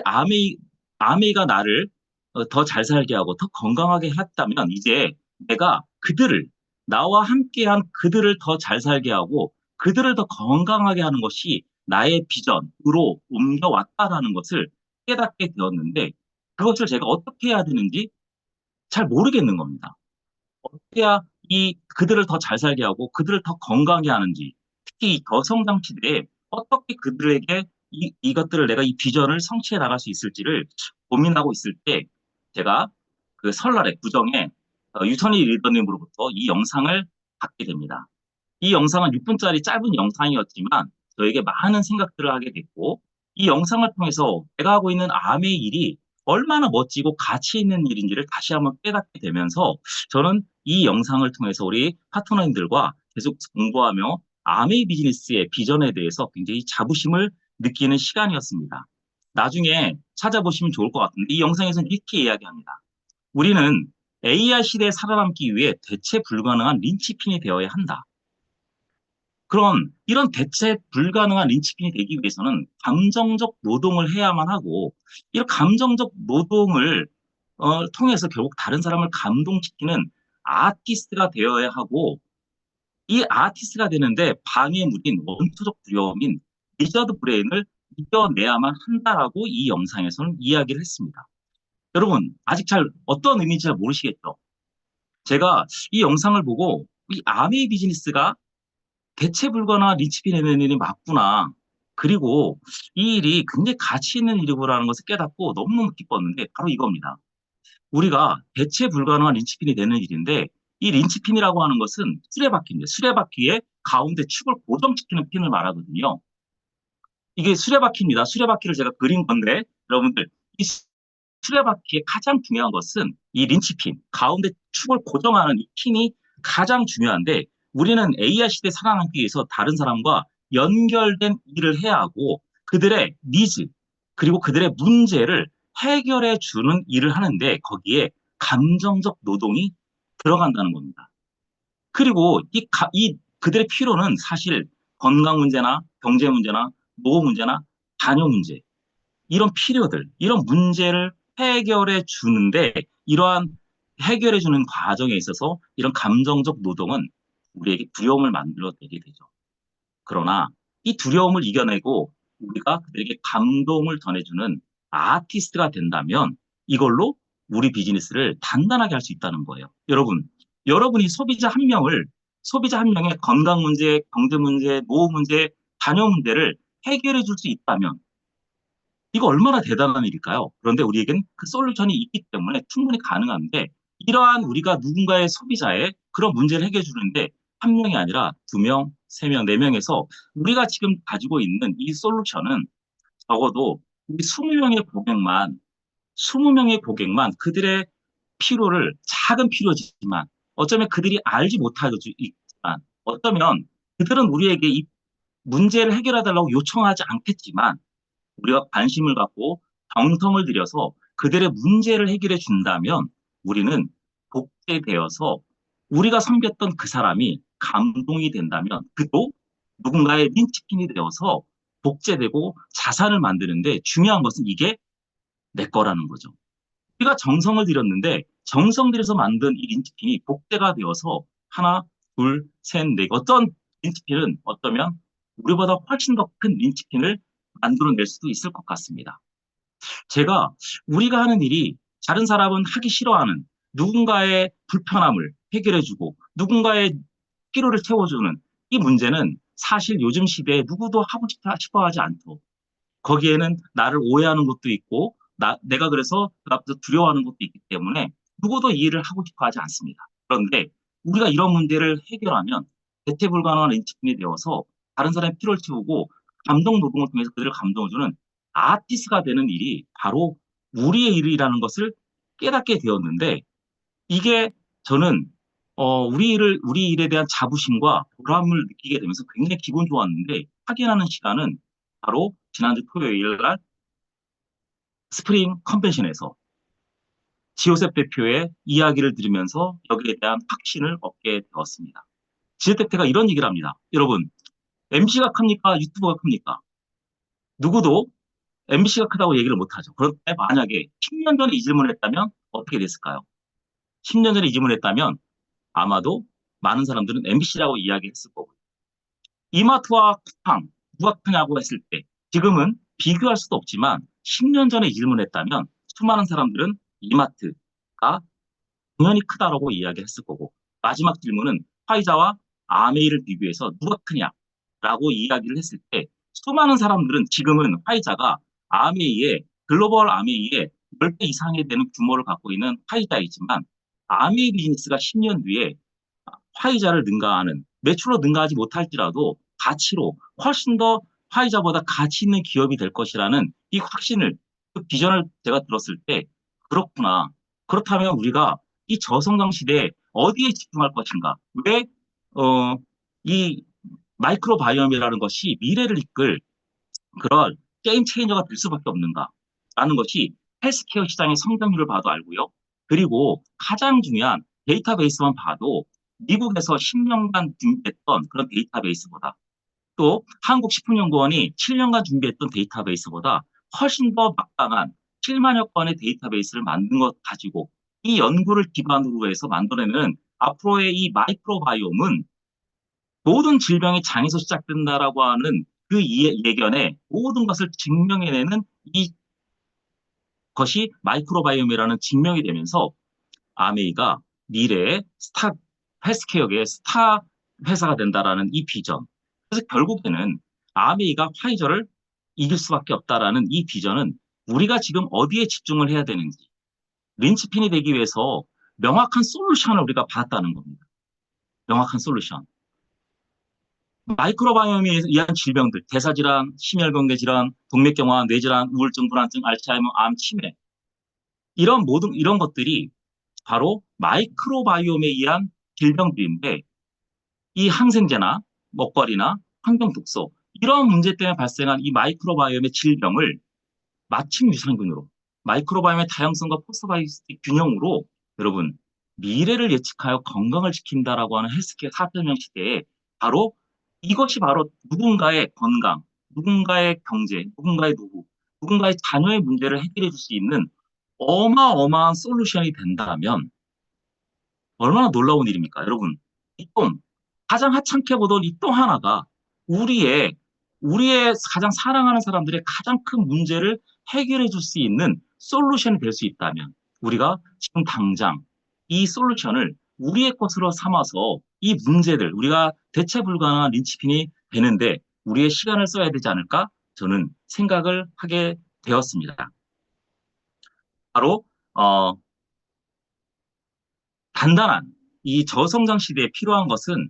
아메이가 나를 더 잘 살게 하고 더 건강하게 했다면 이제 내가 나와 함께한 그들을 더 잘 살게 하고 그들을 더 건강하게 하는 것이 나의 비전으로 옮겨왔다라는 것을 깨닫게 되었는데 그것을 제가 어떻게 해야 되는지 잘 모르겠는 겁니다. 어떻게 해야 그들을 더 잘 살게 하고 그들을 더 건강하게 하는지, 특히 이 저성장치들에 어떻게 그들에게 이것들을 내가 이 비전을 성취해 나갈 수 있을지를 고민하고 있을 때 제가 그 설날에 구정에 유선희 리더님으로부터 이 영상을 받게 됩니다. 이 영상은 6분짜리 짧은 영상이었지만 저에게 많은 생각들을 하게 됐고 이 영상을 통해서 내가 하고 있는 암의 일이 얼마나 멋지고 가치 있는 일인지를 다시 한번 깨닫게 되면서 저는 이 영상을 통해서 우리 파트너님들과 계속 공부하며 암의 비즈니스의 비전에 대해서 굉장히 자부심을 느끼는 시간이었습니다. 나중에 찾아보시면 좋을 것 같은데 이 영상에서는 이렇게 이야기합니다. 우리는 AI 시대에 살아남기 위해 대체 불가능한 린치핀이 되어야 한다. 그럼 이런 대체 불가능한 린치핀이 되기 위해서는 감정적 노동을 해야만 하고 이런 감정적 노동을 통해서 결국 다른 사람을 감동시키는 아티스트가 되어야 하고 이 아티스트가 되는데 방해물인 원초적 두려움인 리저드 브레인을 이겨내야만 한다라고 이 영상에서는 이야기를 했습니다. 여러분 아직 잘 어떤 의미인지 잘 모르시겠죠? 제가 이 영상을 보고 이 아메이 비즈니스가 대체 불가능한 리치핀 내는 일이 맞구나. 그리고 이 일이 굉장히 가치 있는 일이구나라는 것을 깨닫고 너무너무 기뻤는데 바로 이겁니다. 우리가 대체 불가능한 린치핀이 되는 일인데 이 린치핀이라고 하는 것은 수레바퀴인데 수레바퀴의 가운데 축을 고정시키는 핀을 말하거든요. 이게 수레바퀴입니다. 수레바퀴를 제가 그린 건데 여러분들 이 수레바퀴의 가장 중요한 것은 이 린치핀, 가운데 축을 고정하는 이 핀이 가장 중요한데 우리는 AI 시대 살아남기 위해서 다른 사람과 연결된 일을 해야 하고 그들의 니즈, 그리고 그들의 문제를 해결해 주는 일을 하는데 거기에 감정적 노동이 들어간다는 겁니다. 그리고 이 그들의 필요는 사실 건강 문제나 경제 문제나 노후 문제나 자녀 문제, 이런 필요들, 이런 문제를 해결해 주는데 이러한 해결해 주는 과정에 있어서 이런 감정적 노동은 우리에게 두려움을 만들어내게 되죠. 그러나 이 두려움을 이겨내고 우리가 그들에게 감동을 전해주는 아티스트가 된다면 이걸로 우리 비즈니스를 단단하게 할 수 있다는 거예요. 여러분이 소비자 한 명의 건강 문제, 경제 문제, 노후 문제, 자녀 문제를 해결해 줄 수 있다면 이거 얼마나 대단한 일일까요? 그런데 우리에겐 그 솔루션이 있기 때문에 충분히 가능한데 이러한 우리가 누군가의 소비자의 그런 문제를 해결해 주는데 한 명이 아니라 두 명, 세 명, 네 명에서 우리가 지금 가지고 있는 이 솔루션은 적어도 우리 20명의 고객만 그들의 필요를 작은 필요지만 어쩌면 그들이 알지 못하고 있지만 어쩌면 그들은 우리에게 이 문제를 해결해 달라고 요청하지 않겠지만 우리가 관심을 갖고 정성을 들여서 그들의 문제를 해결해 준다면 우리는 복제되어서 우리가 섬겼던 그 사람이 감동이 된다면 그도 누군가의 린치핀이 되어서 복제되고 자산을 만드는데 중요한 것은 이게 내 거라는 거죠. 우리가 정성을 들였는데 정성 들여서 만든 이 린치핀이 복제가 되어서 하나, 둘, 셋, 넷 어떤 린치핀은 어쩌면 우리보다 훨씬 더 큰 린치핀을 만들어낼 수도 있을 것 같습니다. 우리가 하는 일이 다른 사람은 하기 싫어하는 누군가의 불편함을 해결해주고 누군가의 필요를 채워주는 이 문제는 사실 요즘 시대에 누구도 하고 싶어 하지 않죠. 거기에는 나를 오해하는 것도 있고 내가 그래서 그 앞에서 두려워하는 것도 있기 때문에 누구도 이 일을 하고 싶어 하지 않습니다. 그런데 우리가 이런 문제를 해결하면 대체 불가능한 인치핀이 되어서 다른 사람의 필요를 채우고 감동 노동을 통해서 그들을 감동해주는 아티스트가 되는 일이 바로 우리의 일이라는 것을 깨닫게 되었는데 이게 저는 우리 일에 대한 자부심과 보람을 느끼게 되면서 굉장히 기분 좋았는데 확인하는 시간은 바로 지난주 토요일 날 스프링 컨벤션에서 지오셉 대표의 이야기를 들으면서 여기에 대한 확신을 얻게 되었습니다. 지오셉 대표가 이런 얘기를 합니다. 여러분, MC가 큽니까? 유튜버가 큽니까? 누구도 MBC가 크다고 얘기를 못하죠. 그런데 만약에 10년 전에 이 질문을 했다면 어떻게 됐을까요? 10년 전에 이 질문을 했다면 아마도 많은 사람들은 MBC라고 이야기했을 거고요. 이마트와 쿠팡 누가 크냐고 했을 때 지금은 비교할 수도 없지만 10년 전에 이 질문을 했다면 수많은 사람들은 이마트가 당연히 크다라고 이야기했을 거고, 마지막 질문은 화이자와 아메이를 비교해서 누가 크냐라고 이야기를 했을 때 수많은 사람들은 지금은 화이자가 아메이의 글로벌 아메이의 10배 이상이 되는 규모를 갖고 있는 화이자이지만 아메이 비즈니스가 10년 뒤에 화이자를 능가하는 매출로 능가하지 못할지라도 가치로 훨씬 더 화이자보다 가치 있는 기업이 될 것이라는 이 확신을 그 비전을 제가 들었을 때 그렇구나. 그렇다면 우리가 이 저성장 시대에 어디에 집중할 것인가? 왜 이 마이크로바이옴이라는 것이 미래를 이끌 그런 게임 체인저가 될 수밖에 없는가라는 것이 헬스케어 시장의 성장률을 봐도 알고요. 그리고 가장 중요한 데이터베이스만 봐도 미국에서 10년간 준비했던 그런 데이터베이스보다 또 한국식품연구원이 7년간 준비했던 데이터베이스보다 훨씬 더 막강한 7만여 건의 데이터베이스를 만든 것 가지고 이 연구를 기반으로 해서 만들어내는 앞으로의 이 마이크로바이옴은 모든 질병이 장에서 시작된다라고 하는 그 예견에 모든 것을 증명해내는 이 것이 마이크로바이옴이라는 증명이 되면서 아메이가 미래의 스타 헬스케어계의 스타 회사가 된다라는 이 비전. 그래서 결국에는 아메이가 화이저를 이길 수밖에 없다라는 이 비전은 우리가 지금 어디에 집중을 해야 되는지 린치핀이 되기 위해서 명확한 솔루션을 우리가 받았다는 겁니다. 명확한 솔루션. 마이크로바이옴에 의한 질병들, 대사질환, 심혈관계 질환, 동맥경화, 뇌질환, 우울증, 불안증, 알츠하이머, 암, 치매 이런 것들이 바로 마이크로바이옴에 의한 질병들인데 이 항생제나 먹거리나 환경 독소 이런 문제 때문에 발생한 이 마이크로바이옴의 질병을 맞춤 유산균으로 마이크로바이옴의 다양성과 포스바이오틱 균형으로 여러분 미래를 예측하여 건강을 지킨다라고 하는 헬스케어 4.0 시대에 바로 이것이 바로 누군가의 건강, 누군가의 경제, 누군가의 노후, 누군가의 자녀의 문제를 해결해 줄 수 있는 어마어마한 솔루션이 된다면 얼마나 놀라운 일입니까? 여러분, 이 똥, 가장 하찮게 보던 이 똥 하나가 우리의, 우리의 가장 사랑하는 사람들의 가장 큰 문제를 해결해 줄 수 있는 솔루션이 될 수 있다면 우리가 지금 당장 이 솔루션을 우리의 것으로 삼아서 이 문제들, 우리가 대체 불가능한 린치핀이 되는데 우리의 시간을 써야 되지 않을까? 저는 생각을 하게 되었습니다. 바로, 단단한 이 저성장 시대에 필요한 것은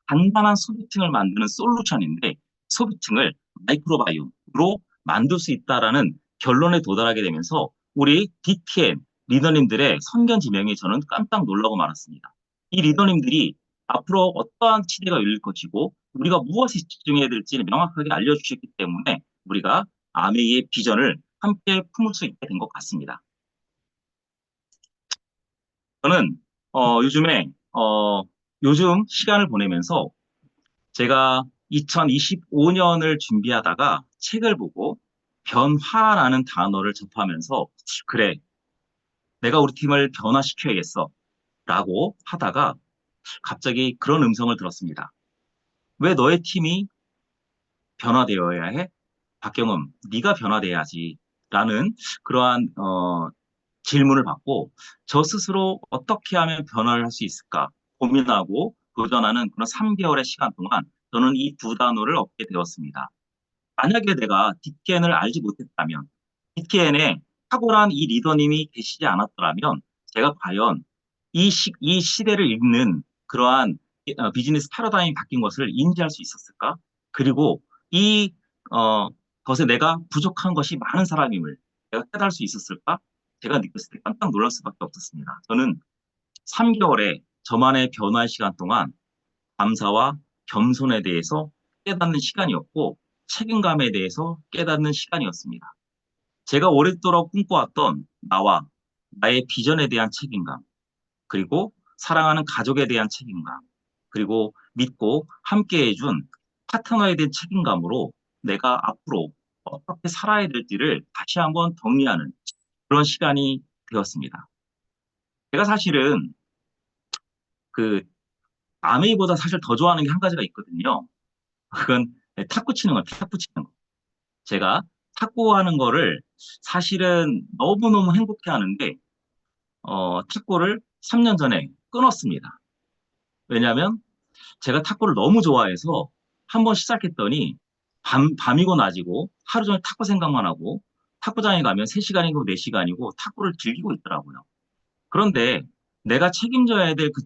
단단한 소비층을 만드는 솔루션인데 소비층을 마이크로바이옴으로 만들 수 있다라는 결론에 도달하게 되면서 우리 DTN 리더님들의 선견지명에 저는 깜짝 놀라고 말았습니다. 이 리더님들이 앞으로 어떠한 시대가 열릴 것이고 우리가 무엇에 집중해야 될지를 명확하게 알려주셨기 때문에 우리가 아메이의 비전을 함께 품을 수 있게 된 것 같습니다. 저는 요즘에 요즘 시간을 보내면서 제가 2025년을 준비하다가 책을 보고 변화라는 단어를 접하면서 그래, 내가 우리 팀을 변화시켜야겠어 라고 하다가 갑자기 그런 음성을 들었습니다. 왜 너의 팀이 변화되어야 해? 박경음, 네가 변화돼야지 라는 그러한 질문을 받고 저 스스로 어떻게 하면 변화를 할 수 있을까 고민하고 도전하는 그런 3개월의 시간 동안 저는 이 두 단어를 얻게 되었습니다. 만약에 내가 DTN을 알지 못했다면, DTN에 탁월한 이 리더님이 계시지 않았더라면 제가 과연 이 시대를 읽는 그러한 비즈니스 패러다임이 바뀐 것을 인지할 수 있었을까? 그리고 이 것에 내가 부족한 것이 많은 사람임을 내가 깨달을 수 있었을까? 제가 느꼈을 때 깜짝 놀랄 수밖에 없었습니다. 저는 3개월의 저만의 변화의 시간 동안 감사와 겸손에 대해서 깨닫는 시간이었고 책임감에 대해서 깨닫는 시간이었습니다. 제가 오랫도록 꿈꿔왔던 나와 나의 비전에 대한 책임감, 그리고 사랑하는 가족에 대한 책임감, 그리고 믿고 함께 해준 파트너에 대한 책임감으로 내가 앞으로 어떻게 살아야 될지를 다시 한번 정리하는 그런 시간이 되었습니다. 제가 사실은 그 아메이보다 사실 더 좋아하는 게 한 가지가 있거든요. 그건 탁구 치는 거, 탁구 치는 거. 제가 탁구하는 거를 사실은 너무너무 행복해 하는데 탁구를 3년 전에 끊었습니다. 왜냐하면 제가 탁구를 너무 좋아해서 한번 시작했더니 밤이고 낮이고 하루 종일 탁구 생각만 하고 탁구장에 가면 3시간이고 4시간이고 탁구를 즐기고 있더라고요. 그런데 내가 책임져야 될 그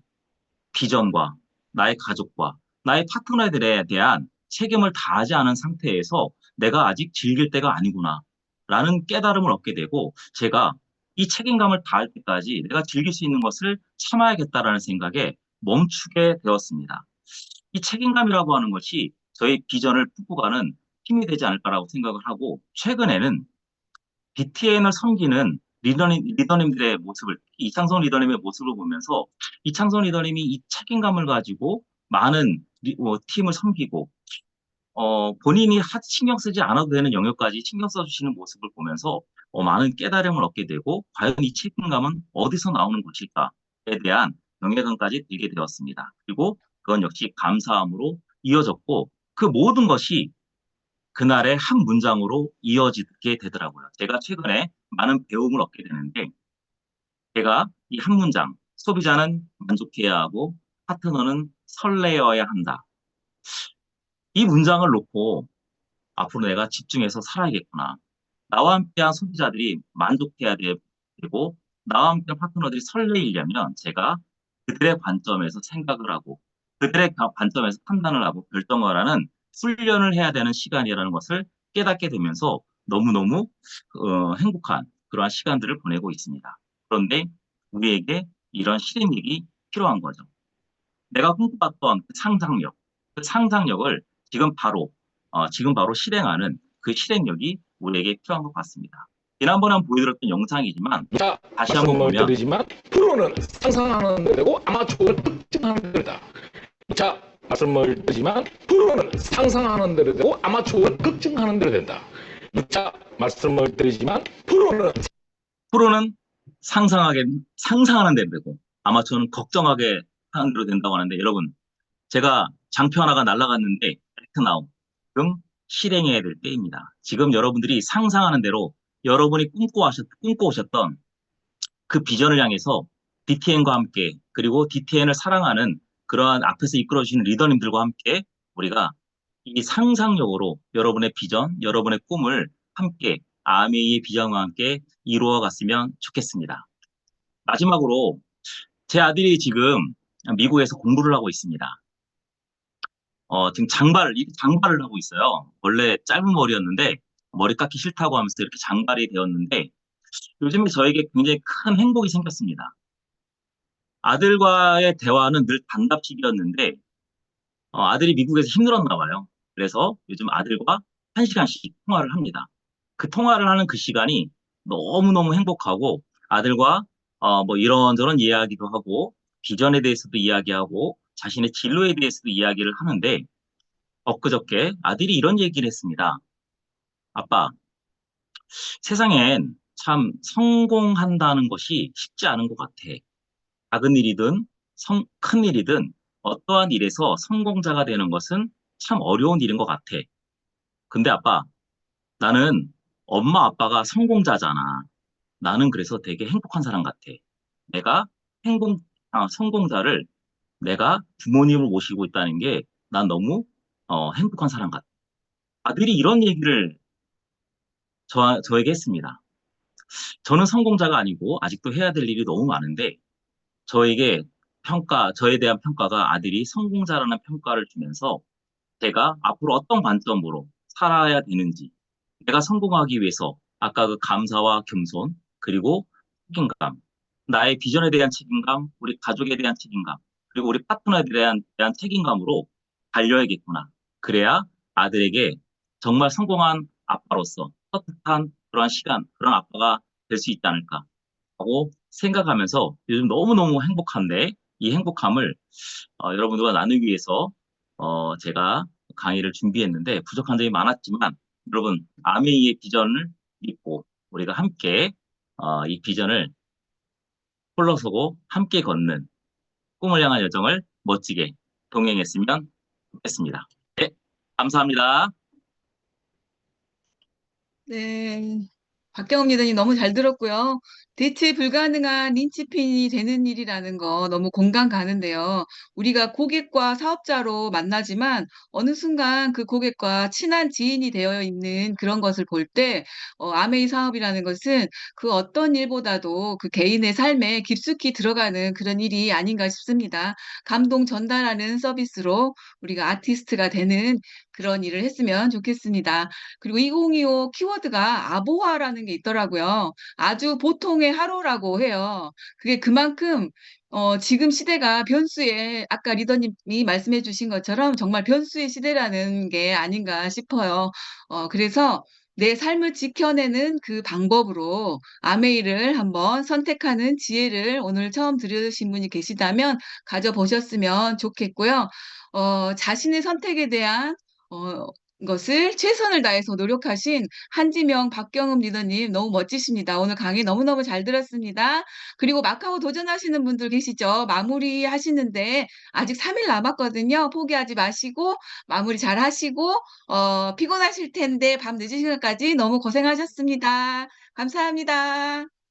비전과 나의 가족과 나의 파트너들에 대한 책임을 다하지 않은 상태에서 내가 아직 즐길 때가 아니구나 라는 깨달음을 얻게 되고 제가 이 책임감을 다할 때까지 내가 즐길 수 있는 것을 참아야겠다라는 생각에 멈추게 되었습니다. 이 책임감이라고 하는 것이 저의 비전을 품고 가는 힘이 되지 않을까라고 생각을 하고 최근에는 BTN을 섬기는 리더님들의 모습을, 이창성 리더님의 모습을 보면서 이창성 리더님이 이 책임감을 가지고 많은 팀을 섬기고, 본인이 신경 쓰지 않아도 되는 영역까지 신경 써주시는 모습을 보면서 많은 깨달음을 얻게 되고, 과연 이 책임감은 어디서 나오는 것일까에 대한 영역감까지 들게 되었습니다. 그리고 그건 역시 감사함으로 이어졌고, 그 모든 것이 그날의 한 문장으로 이어지게 되더라고요. 제가 최근에 많은 배움을 얻게 되는데, 제가 이 한 문장, 소비자는 만족해야 하고 파트너는 설레어야 한다. 이 문장을 놓고 앞으로 내가 집중해서 살아야겠구나. 나와 함께한 소비자들이 만족해야 되고, 나와 함께한 파트너들이 설레이려면 제가 그들의 관점에서 생각을 하고, 그들의 관점에서 판단을 하고 결정을 하는 훈련을 해야 되는 시간이라는 것을 깨닫게 되면서 너무너무 행복한 그러한 시간들을 보내고 있습니다. 그런데 우리에게 이런 실행력이 필요한 거죠. 내가 꿈꿔봤던 그 상상력을 지금 바로 실행하는 그 실행력이 우리에게 필요한 것 같습니다. 지난번에 한번 보여드렸던 영상이지만 자, 다시 한번 말씀을 보면 드리지만 프로는 상상하는 대로고 아마추어는 특징하는 대로다. 자, 말씀을 드리지만 프로는 상상하는 대로 되고 아마추어는 걱정하는 대로 된다. 자, 말씀을 드리지만 프로는 상상하는 대로 되고 아마추어는 걱정하게 하는 대로 된다고 하는데 여러분 제가 장표 하나가 날아갔는데 액트 나우 지금 실행해야 될 때입니다. 지금 여러분들이 상상하는 대로 여러분이 꿈꿔오셨던 그 비전을 향해서 DTN과 함께 그리고 DTN을 사랑하는 그러한 앞에서 이끌어주시는 리더님들과 함께 우리가 이 상상력으로 여러분의 비전, 여러분의 꿈을 함께 아메이의 비전과 함께 이루어 갔으면 좋겠습니다. 마지막으로 제 아들이 지금 미국에서 공부를 하고 있습니다. 지금 장발을 하고 있어요. 원래 짧은 머리였는데 머리 깎기 싫다고 하면서 이렇게 장발이 되었는데 요즘에 저에게 굉장히 큰 행복이 생겼습니다. 아들과의 대화는 늘 단답식이었는데 아들이 미국에서 힘들었나 봐요. 그래서 요즘 아들과 1시간씩 통화를 합니다. 그 통화를 하는 그 시간이 너무너무 행복하고 아들과 뭐 이런저런 이야기도 하고 비전에 대해서도 이야기하고 자신의 진로에 대해서도 이야기를 하는데 엊그저께 아들이 이런 얘기를 했습니다. 아빠, 세상엔 참 성공한다는 것이 쉽지 않은 것 같아. 작은 일이든 큰 일이든 어떠한 일에서 성공자가 되는 것은 참 어려운 일인 것 같아. 근데 아빠, 나는 엄마 아빠가 성공자잖아. 나는 그래서 되게 행복한 사람 같아. 내가 성공자를 내가 부모님을 모시고 있다는 게 난 너무 행복한 사람 같아. 아들이 이런 얘기를 저에게 했습니다. 저는 성공자가 아니고 아직도 해야 될 일이 너무 많은데 저에게 저에 대한 평가가 아들이 성공자라는 평가를 주면서 제가 앞으로 어떤 관점으로 살아야 되는지, 내가 성공하기 위해서 아까 그 감사와 겸손, 그리고 책임감, 나의 비전에 대한 책임감, 우리 가족에 대한 책임감, 그리고 우리 파트너에 대한 책임감으로 달려야겠구나. 그래야 아들에게 정말 성공한 아빠로서 떳떳한 그러한 시간, 그런 아빠가 될 수 있지 않을까 하고 생각하면서 요즘 너무너무 행복한데 이 행복함을 여러분들과 나누기 위해서 제가 강의를 준비했는데 부족한 점이 많았지만 여러분 아메이의 비전을 믿고 우리가 함께 이 비전을 홀로서고 함께 걷는 꿈을 향한 여정을 멋지게 동행했으면 좋겠습니다. 네, 감사합니다. 네. 박경업 리더님 너무 잘 들었고요. 대체 불가능한 린치핀이 되는 일이라는 거 너무 공감 가는데요. 우리가 고객과 사업자로 만나지만 어느 순간 그 고객과 친한 지인이 되어 있는 그런 것을 볼 때, 아메이 사업이라는 것은 그 어떤 일보다도 그 개인의 삶에 깊숙이 들어가는 그런 일이 아닌가 싶습니다. 감동 전달하는 서비스로 우리가 아티스트가 되는 그런 일을 했으면 좋겠습니다. 그리고 2025 키워드가 아보아라는 게 있더라고요. 아주 보통의 하루라고 해요. 그게 그만큼 지금 시대가 변수의 아까 리더님이 말씀해 주신 것처럼 정말 변수의 시대라는 게 아닌가 싶어요. 그래서 내 삶을 지켜내는 그 방법으로 아메이를 한번 선택하는 지혜를 오늘 처음 들으신 분이 계시다면 가져보셨으면 좋겠고요. 자신의 선택에 대한 어, 것을 최선을 다해서 노력하신 한지명, 박경음 리더님 너무 멋지십니다. 오늘 강의 너무너무 잘 들었습니다. 그리고 마카오 도전하시는 분들 계시죠? 마무리 하시는데 아직 3일 남았거든요. 포기하지 마시고 마무리 잘 하시고 피곤하실 텐데 밤 늦은 시간까지 너무 고생하셨습니다. 감사합니다.